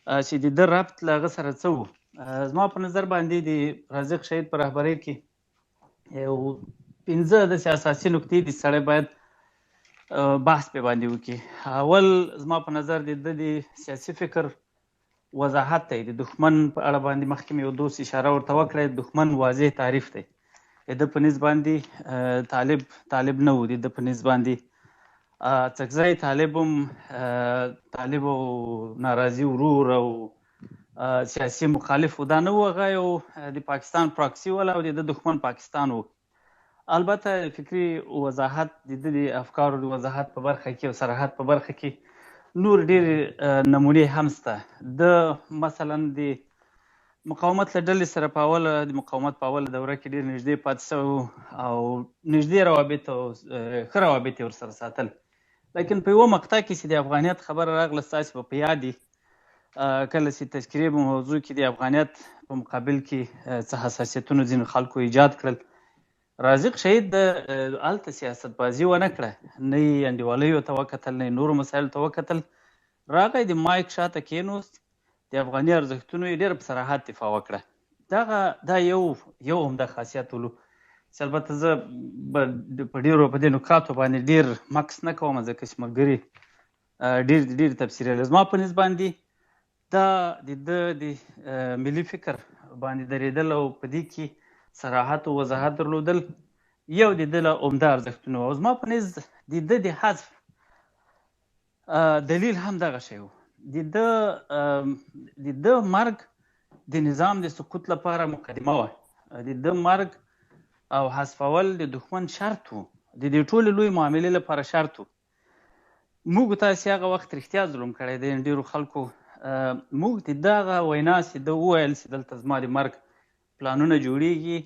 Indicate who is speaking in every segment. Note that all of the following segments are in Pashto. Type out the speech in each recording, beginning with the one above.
Speaker 1: چې د ده ربط له هغه سره څه و. زما په نظر باندې د رازق شهید په رهبرۍ کې یو 15 داسې اساسي نکتې دي سړی باید بحث پې باندې وکړي. اول زما په نظر د ده د سیاسي فکر وضاحت دی. د دښمن په اړه باندې مخکې مې یو دوست اشاره ورته وکړه. دښمن واضح تعریف دی. د ده په نسبت باندې طالب نه و. د ده په نسبت باندې څکزی طالب هم طالب او ناراضي ورور او سیاسي مخالف و. دا نه و. هغه یو د پاکستان پراکسي ولا او د ده دښمن پاکستان و. البته فکري وضاحت د ده د افکارو د وضاحت په برخه کې او صراحت په برخه کې نور ډېرې نمونې هم شته. د مثلا د مقاومت له ډلې سره د مقاومت په اوله دوره کې ډېر نږدې پاتې شوی او نږدې روابط او ښه روابط یې ورسره ساتل. لیکن په یوه مقطع کې چې د افغانیت خبره راغله، ستاسې په یاد وي کله چې تذکرې په موضوع کې د افغانیت په مقابل کې څه حساسیتونو ځینو خلکو ایجاد کړل. رازق شهید هلته سیاست بازي ونه کړه، نه یې انډیوالیو ته وکتل، نه یې نورو مسایلو ته وکتل. راغی د مایک شاته کېنوست، د افغاني ارزښتونو یې ډېره په صراحت دفاع وکړه. دا یو عمده خاصیت ولو چې البته زه په دې نکاتو باندې ډېر مکس نه کوم ځکه چې ملګري ډېر تفسیروي. زما په نسبت باندې دا د ده د ملي فکر باندې درېدل او په دې کې صراحت او وضاحت درلودل یو د ده له عمده ارزښتونو او زما په نزد د ده د حذف دلیل هم دغه شی و. د ده مرګ د نظام د سقوط لپاره مقدمه وه. د ده مرګ او حذفول د دښمن شرط و، د دې ټولې لوی معاملې لپاره شرط و. موږ تاسې هغه وخت رښتیا ظلم کړی دی ډېرو خلکو. موږ د دغه وینا چې ده وویل چې دلته زما د مرګ پلانونه جوړیږي،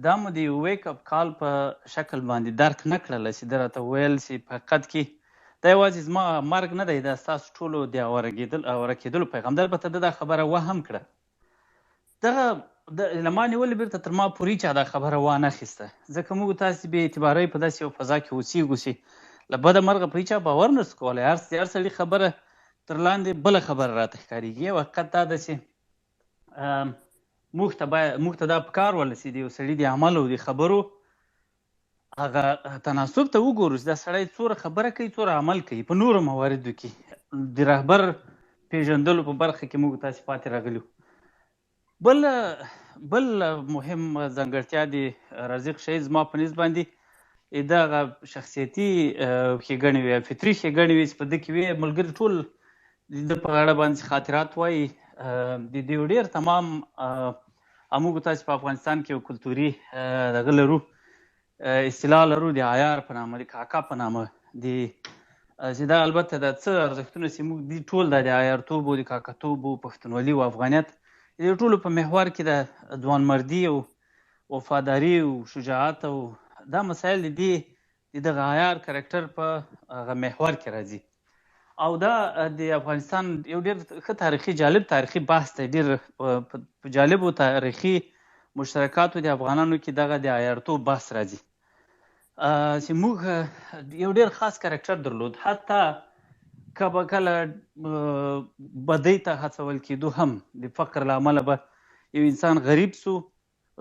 Speaker 1: دا مو د یو ویک اپ کال په شکل باندې درک نه کړله چې ده راته وویل چې په حقیقت کې دا یوازې زما مرګ نه دی، دا ستاسو ټولو د اواره کېدلو پیغام دی. البته ده دا خبره وهم کړه. دغه له ما نیولې بیرته تر ما پورې چا دا خبره وانه اخیسته، ځکه موږ تاسې بې اعتبارۍ په داسې یو فضا کې اوسېږو چې له بده مرغه په هېچا باور نه شو کولی. هر سړي خبره تر لاندې بله خبره راته ښکارېږي. یو حقیقت دا ده چې موږ ته دا پکار وله چې د یو سړي د عمل او د خبرو هغه تناسب ته وګورو چې دا سړی څوره خبره کوي څوره عمل کوي. په نورو مواردو کې د رهبر پېژندلو په برخه کې موږ تاسې پاتې راغلي وو. بل مهم ځانګړتیا د رازق شهید زما په نسبت باندې دغه شخصیتي ښېګڼې وې، فطري ښېګڼې وې چې په ده کې وې. ملګري ټول د ده په اړه باندې خاطرات وایي. د دې یو ډېر تمام موږ تاسې په افغانستان کې یو کلتوري دغه لرو، اصطلاح لرو د عیار په نامه، د کاکا په نامه، چې دا البته دا څه ارزښتونه چې موږ دي ټول دا د عیارتوب او د کاکاتوب او پښتونولي او افغانیت د ټولو په محور کې د ځوانمردي او وفاداري او شجاعت او دا مسایل د دغه عیار کرکټر په هغه محور کې راځي. او دا د افغانستان یو ډېر ښه تاریخي جالب تاریخي بحث دی. ډېر په جالبو تاریخي مشترکاتو د افغانانو کې دغه د عیارتوب بحث راځي چې موږ یو ډېر خاص کرکټر درلود. حتی که به کله بدۍ ته هڅول کېدو هم د فقر له امله به یو انسان غریب سو،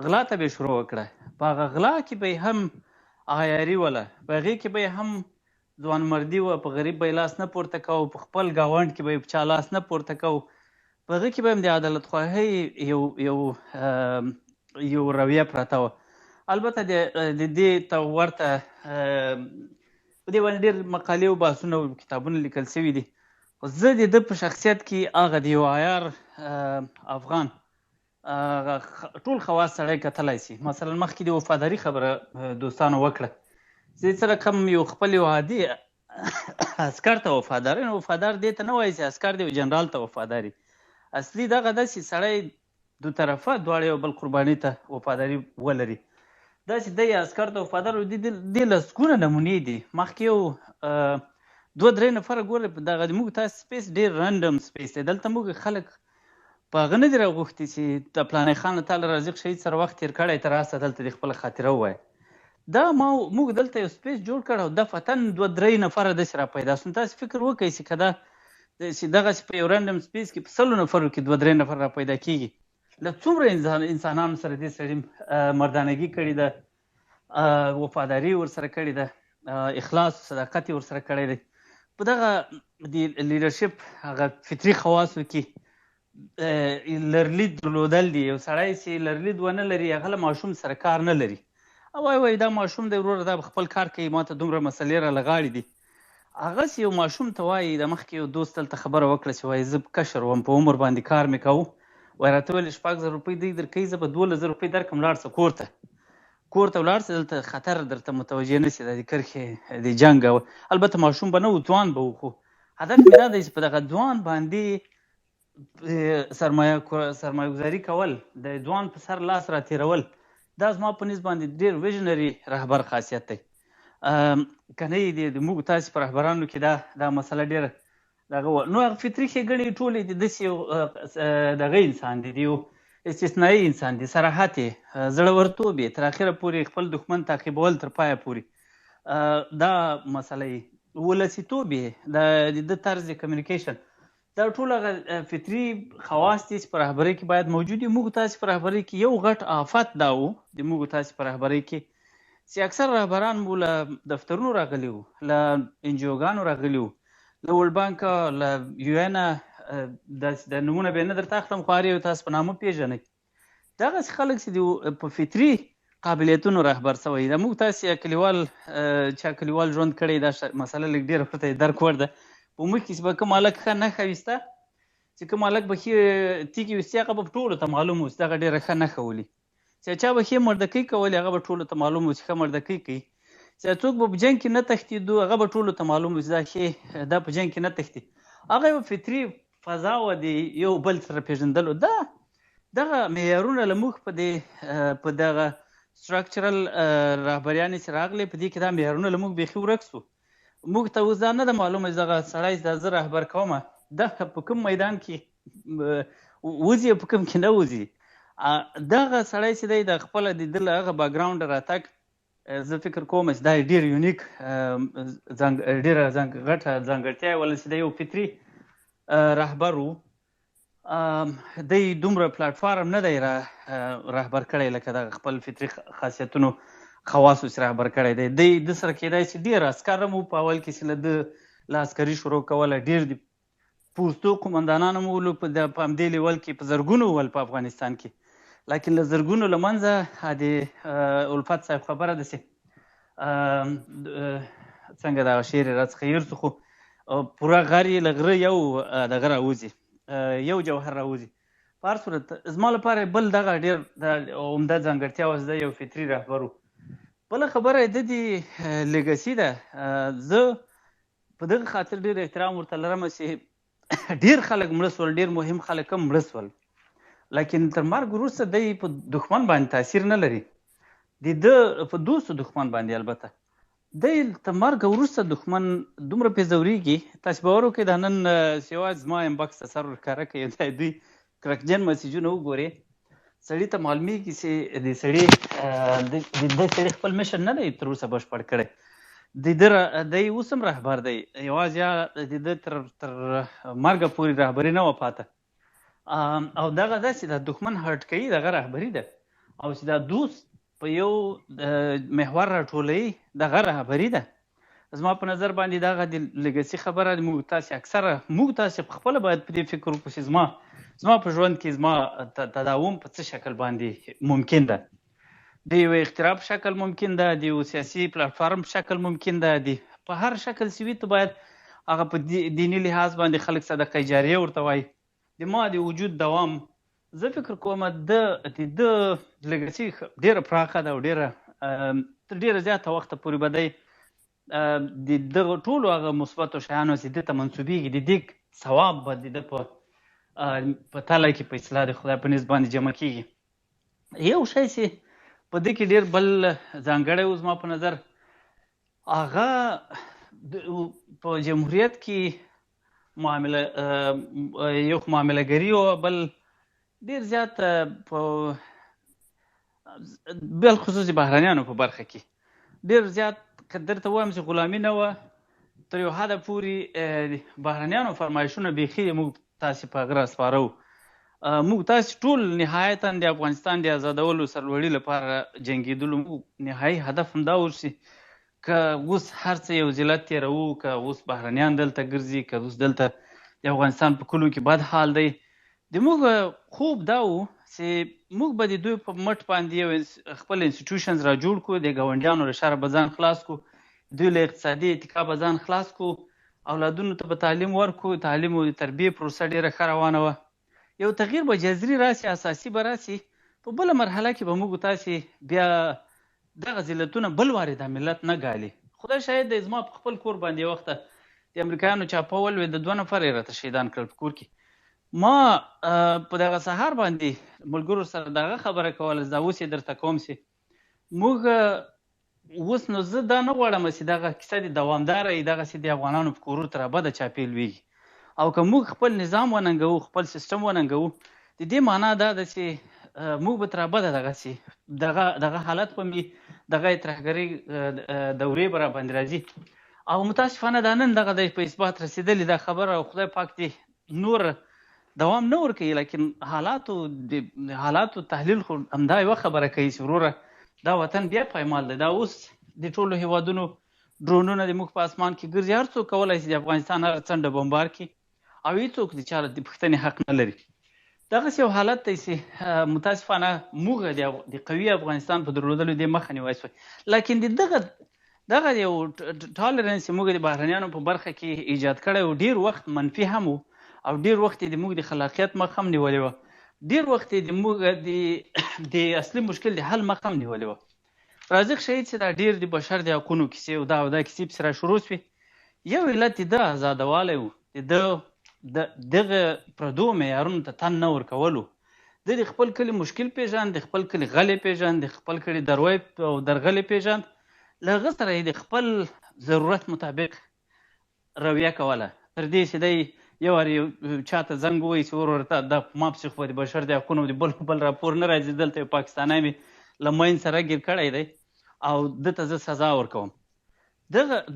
Speaker 1: غلا ته به یې شروع وکړه. په هغه غلا کې به یې هم عیاري وله، په هغې کې به یې هم ځوانمردي وه، په غریب به یې لاس نه پورته کوو، په خپل ګاونډ کې به یې په چا لاس نه پورته کوو، په هغه کې به هم د عدالت خواهۍ یو رویه پرته وه. البته د دې ته ورته په دې باندې ډېر مقالې او بحثونه او کتابونه لیکل شوي دي. خو زه د ده په شخصیت کې هغه د یو عیار افغان ټول خواص سړی کتلی شي. مثلا مخکې د وفاداري خبره دوستانو وکړه چې څه رقم یو خپل یو عادي عسکر ته وفادار، وفادار دې ته نه وایي چې عسکر دی جنرال ته وفاداري. اصلي دغه ده چې سړی دو طرفه دواړه یو بل قرباني ته وفاداري ولري. دا چې دی عسکر ته وفادار و، دې لسګونه نمونې دي. مخکې یو 2-3 نفره ګوره دغه موږ تاسې سپیس ډېر رنډم سپیس دی. دلته موږ خلک په هغه نه دي راغوښتي چې د فلانی خان تعالی رازق شهید سره وخت تېر کړی ته راسه دلته د خپله خاطره ووایه. دا موږ دلته یو سپیس جوړ کړ او دفعتن 2-3 نفره داسې را پیدا سو. تاسې فکر وکړئ چې که دا چې دغسې په یو رنډم سپیس کې په 100 نفرو کې 2-3 نفر را پیدا کېږي. له څومره انسانانو سره دې سړي مردانګي کړې ده، وفاداري ورسره کړې ده، اخلاص و صداقت یې ورسره کړی دی. په دغه د لیډرشپ هغه فطري خواصو کې لرلید درلودل دي. یو سړی چې لرلید ونه لري هغه له ماشوم سره کار نه لري. وایي دا ماشوم دی وروره، دا خپل کار کوي، ما ته دومره مسلې راله غاړې دي. هغسې یو ماشوم ته وایي، د مخکې یو دوست دلته خبره وکړه چې وایي زه کشر وم، په عمر باندې کار مې کوو، وایي راته ویل 6,000 روپۍ دی درکوي، زه به 12,000 روپۍ درکړم، لاړ شه کور ته ولاړ شه، دلته خطر درته متوجه نه شي، د کرښې د جنګ. البته ماشوم به نه و، ځوان به و، خو هدف مې دا دی چې په دغه ځوان باندې سرمایه گذاري کول، د ځوان په سر لاس را تېرول، دا زما په نسبت باندې ډېر ویژنري رهبر خاصیت دی. که نه د موږ تاسې په رهبرانو کې دا مسله ډېره دغه وه. نو هغه فطري ښېګڼې ټولې د داسې یو دغه انسان دی، د یو استثنایي انسان دی. صراحت یې، زړورتوب یې، تر اخره پورې خپل دښمن تعقیبول تر پایه پورې، دا مسله یې، ولسیتوب یې، د طرز کمیونیکیشن، دا ټول هغه فطري خواص دي چې په رهبرۍ کې باید موجود وي. موږ تاسې په رهبرۍ کې یو غټ آفت دا و، د موږ تاسې په رهبرۍ کې چې اکثر رهبران مو له دفترونو راغلي وو، له انجیوګانو راغلي وو، له ورلډ بانک، له یو ان، داسې د نومونه به یې نه درته اخلم، خو هر یو تاسو په نامه پېژنئ. دغسې خلک چې په فطري قابلیتونو رهبر سوی. د موږ تاسې کلیوال چا کلیوال ژوند کړی، دا مسله لږ ډېره ورته درک وړ ده. په موږ کې چې به کوم هلک ښه نښه ویسته، چې کوم هلک به ښې تیږې ویستې، هغه به ټولو ته معلوم و چې دغه ډېره ښه نښه ولي. چې چا به ښې مردکۍ کولې، هغه به ټولو ته معلوم و چې ښه مردکۍ کوي. چې څوک به په جنګ کې نه تښتېدو، هغه به ټولو ته معلوم و چې دا په جنګ کې نه تښتي. هغه یو فطري فضا وه د یو بل سره پېژندلو. دغه معیارونه له موږ په دغه سټرکچرل رهبریانې چې راغلې، په دې کې دا معیارونه له موږ بیخي ورک سو. موږ ته اوس دا نه ده معلومه چې دغه سړی چې زه رهبر کومه، دا په کوم میدان کې وځي او په کوم کې نه وځي. دغه سړی چې دی د خپله د ده له هغه بیکګراونډه راتګ، زه فکر کوم چې دا ډېر یونیک، ډېره غټه ځانګړتیا یې وله چې دی یو فطري رهبر و. دی دومره پلاټفارم نه دی رهبر کړی لکه دغه خپل فطري خاصیتونو خواصو چې رهبر کړی دی. د سره کېدای چې ډېر عسکر هم په اول کې چې له ده له عسکري شروع کوله، ډېر د پوستو قمندانان هم ولو په همدې لیول کې، په زرګونو ول په افغانستان کې. لکن له زرګونو له منځه د الفت صاحب خبره ده چې څنګه دغه شعر یې راڅخه هېر شو، خو پوره غر یې له غره یو دغه راوځي، یو جوهر راوځي. په هر صورت زما لپاره بل دغه ډېر عمده ځانګړتیا وه، زه یو فطري رهبر و. بله خبره د دې لیګسي ده. زه په دغه خاطر ډېر احترام ورته لرم چې ډېر خلک مړه سول، ډېر مهم خلک هم مړه سول، لیکن تر مرګ وروسته دی په دښمن باندې تاثیر نه لري. د ده په دوستو دښمن باندې البته دی تر مرګ وروسته دښمن دومره پېځورېږي. تاسې باور وکړئ دا نن سیوا زما انبکس ته سر ورښکاره کوي، دا دوی کرکجن مسیجونه وګورئ، سړي ته معلومیږي چې د سړي خپل مشن نه دی تر اوسه بشپړ کړی. دی اوس هم رهبر دی، یوازې د ده تر مرګه پورې رهبري نه وه پاته. او دغه داسې د دښمن هرټ کوي، دغه رهبري ده. او چې دا دوست په یو محور راټولوي، دغه رهبري ده. زما په نظر باندې دغه د لیګسي خبره موږ تاسې اکثره موږ تاسې پخپله باید په دې فکر وکړو چې زما په ژوند کې زما تداوم په څه شکل باندې ممکن ده. د یو اختراع په شکل ممکن ده، د یو سیاسي پلاټفارم په شکل ممکن ده، په هر شکل چې وي ته باید هغه په دیني لحاظ باندې خلک صدقه جاریه ورته وایي. د ما د وجود دوام زه فکر کوم د لیګسي ډېره پراخه ده او تر ډېره زیاته وخته پورې به دی د دغه ټولو هغه مثبتو شیانو چې ده ته منسوبېږي، د دې ثواب به د ده په تله کې په اصطلاح د خدای په نزد باندې جمع کېږي. یو شی چې په دې کې ډېر بل ځانګړی و زما په نظر، هغه په جمهوریت کې یو معامله ګري و، بل ډېر زیات بالخصوص بهرنیانو په برخه کې ډېر زیات که درته وایم چې غلامي نه وه، تر یو حده پورې بهرنیانو فرمایشونه بیخي موږ تاسې په هغه راسپاره وو. موږ تاسې ټول نهایتا د افغانستان د آزادولو سرلوړي لپاره جنګېدلو. موږ نهایي هدف همدا اوسي که اوس هر څه یو ذلت تېروو، که اوس بهرنیان دلته ګرځي، که اوس دلته د افغانستان په کلو کې بد حال دی. د موږ خوب دا و چې موږ به د دوی په مټ باندې یو خپل انسټیټیوشنز را جوړ کړو، د ګاونډیانو له شره به ځان خلاص کړو، دوی له اقتصادي اتکا به ځان خلاص کړو، اولادونو ته به تعلیم ورکړو، تعلیم او د تربیې پروسه ډېره ښه روانه وه. یو تغییر به جذري راسي، اساسي به راسي. په بله مرحله کې به موږ تاسې بیا دغه ذلتونه بل وارې دا ملت نه ګالي. خدای شاید دی زما په خپل کور باندې یو وخته د امریکایانو چاپول وې، د 2 نفر یې راته شهیدان کړل په کور کې. ما په دغه سهار باندې ملګرو سره دغه خبره کوله، دا اوس یې درته کوم چې موږ اوس نو زه دا نه غواړم چې دغه کیسه د دوامداره وي، دغسې د افغانانو په کورو ته رابده چاپې لویږي. او که موږ خپل نظام وننګوو، خپل سیستم وننګوو، د دې معنا دا ده چې موږ به تر ابده دغسې دغه حالت به مې دغه ترهګرۍ دورې به راباندې راځي. او متاسفانه دا نن دغه د په اثبات رسېدلې دا خبره، او خدای پاک دې نور دوام نه ورکوي. لیکن حالاتو تحلیل خو همدا یوه خبره کوي چې وروره دا وطن بیا پایمال دی. دا اوس د ټولو هیوادونو ډرونونه د موږ په اسمان کې ګرځي، هر څوک کولی شي د افغانستان هره څنډه بمبار کړي او هېڅوک د چا د پوښتنې حق نه لري. دغسې یو حالت دی چې متاسفانه موږ د قوي افغانستان په درلودلو دې مخه نیوی شوی. لیکن دغه یو ټالرنس موږ د بهرنیانو په برخه کې ایجاد کړی و، ډېر وخت منفي هم و او ډېر وخت یې د موږ د خلاقیت مخ هم نیولې وه، ډېر وخت یې د موږ د اصلي مشکل د حل مخ هم نیولې وه. رازق شهید چې دا ډېر د بشر د حقونو کیسې او دا کیسې پسې را شروع سوې. یو علت یې د ازادوالی و، د دغه پردو معیارونو ته تن نه ورکولو. د خپل کلي مشکل پیژاند، د خپل کلي غلې پیژاند، د خپل کلي دروی او درغلې پیژاند، له هغه سره یې د خپل ضرورت مطابق رویه کوله. تر دې چې دی یو وار چاته زنګ ووایي چې ورته دا ما پسې خو د بشر د حقونو د بل راپور نه راځي، دلته یو پاکستانی مې له مین سره ګیر کړی دی او ده ته زه سزا ورکوم.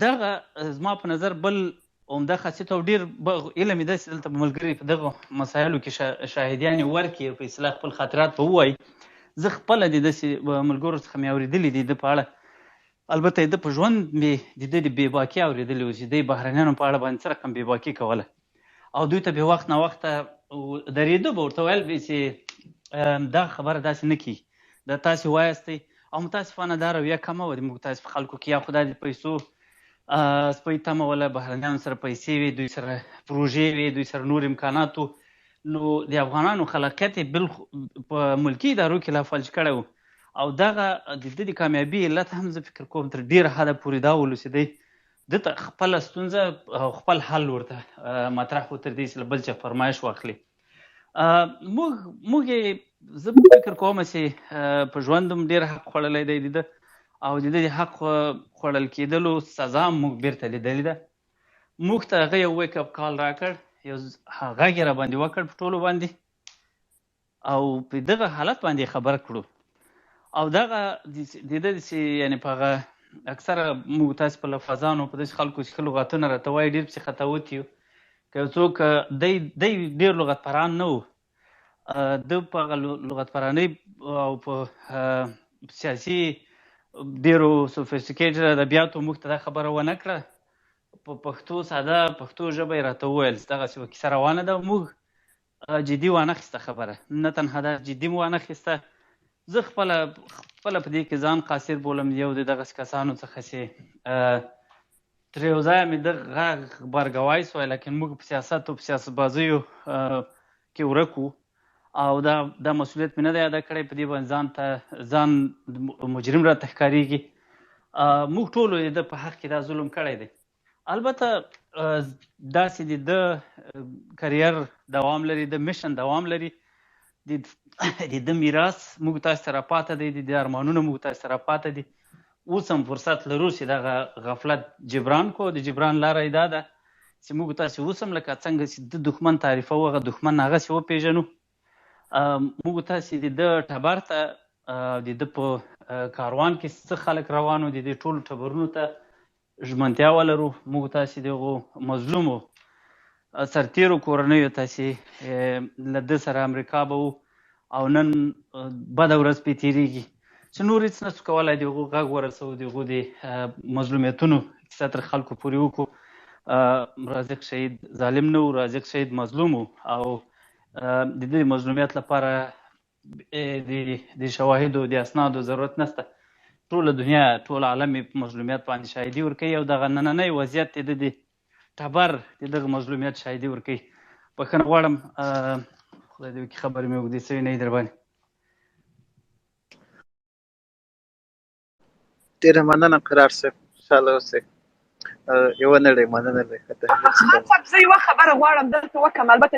Speaker 1: دغه زما په نظر بل عمده خاصیت او ډېر علم یې داسې دلته ملګري په دغه مسایلو کې شاهدیانې ورکړي، په اصطلاح خپل خاطرات به ووایي. زه خپله د داسې ملګرو څخه مې اورېدلي دي د په اړه، البته د په ژوند مې د د بېباکي اورېدلي و چې د بهرنیانو په اړه باندې څه رقم بېباکي کوله او دوی ته به وخت نه وخته درېده، به ورته ویل به چې دا خبره داسې نه کیږي، دا تاسې وایاستئ. او متاسفانه دا رویه کمه وه د موږ تاسې په خلکو کې، یا خو دا د پیسو سپۍ تمه وله، بهرنیانو سره پیسې وې، دوی سره پروژې وې، دوی سره نور امکانات و. نو د افغانانو خلاقیت یې په ملکي ادارو کې لا فلج کړی و. او دغه د د کامیابي علت هم زه فکر کوم تر ډېره حده پورې دا ولو چې دی دته خپله ستونزه او خپل حل ورته مطرح و، تر دې چې له بل چا فرمایش واخلي. موږ یې زه فکر کوم چې په ژوند هم ډېر حق خوړلی دی د ده، او د ده د حق خوړل کېدلو سزا هم موږ بیرته لیدلې ده. موږ ته هغه یو ویک اپ کال راکړ، یو غږ یې راباندې وکړ په ټولو باندې، او په دغه حالت باندې خبر کړو. او دغه د ده چې یعنې په هغه اکثره موږ تاسې په لفظانو په داسې خلکو چې ښه لغتونه راته وایي ډېر پسې خطاوت یو. که یو څوک دی ډېر لغت پران نه و، ده په هغه لغت پرانۍ او په سیاسي ډېرو سوفیسټیکیټډ ادبیاتو موږ ته دا خبره ونه کړه، په پښتو ساده پښتو ژبه یې راته وویل چې دغسې یوه کیسه روانه ده. موږ جدي وانخیسته خبره، نه تنها دا جدي مو وانخیسته، زه خپله په دې کې ځان قاصر بولم، یو د دغسې کسانو څخه چې تر یو ځایه مې دغه غږ غبرګوی سوی، لیکن موږ په سیاست او په سیاستبازیو کې ورک وو او دا مسؤلیت مې نه دی ادا کړی، په دې باندې ځان مجرم راته ښکارېږي. موږ ټولو د ده په حق کې دا ظلم کړی دی. البته داسې د ده کریر دوام لري، د میشن دوام لري، د ده میراث موږ تاسو ته راپاته دی، د ارمانونه موږ تاسو ته راپاته دي. اوس هم فرصت لرو چې دغه غفلت جبران کو. د جبران لاره یې دا ده چې موږ تاسې اوس هم لکه څنګه چې د دښمن تعریفوو هغه دښمن هغسې وپېژنو. موږ تاسې د ده ټبر ته د ده په کاروان کې څه خلک روان وو، د دې ټولو ټبرونو ته ژمنتیا ولرو موږ تاسې دغو مظلومو سرتیرو کورنیو تاسې له ده سره امریکا به وو او نن بده ورځ پرې تېرېږي چې نور هېڅ نسو کولی د هغو غږ ورسوو د هغو د مظلومیتونو کیسه تر خلکو پورې وکړو رازق شهید ظالم نه و رازق شهید مظلوم و او د دې مظلومیت لپاره د شواهدو د اسنادو ضرورت نشته ټوله دنیا ټول عالم یې په مظلومیت باندې شاهدي ورکوي او دغه نننی وضعیت د د ټبر د دغه مظلومیت شاهدي ورکوي بخښنه غواړم خدای دې وکړي خبرې مې اوږدې شوې نه وي در باندې
Speaker 2: ډېره مننه قرار صاحب خوشحاله اوسئ یوه نړۍ مننه دی
Speaker 3: احمد صاحب زه یوه خبره غواړم دلته وکړم البته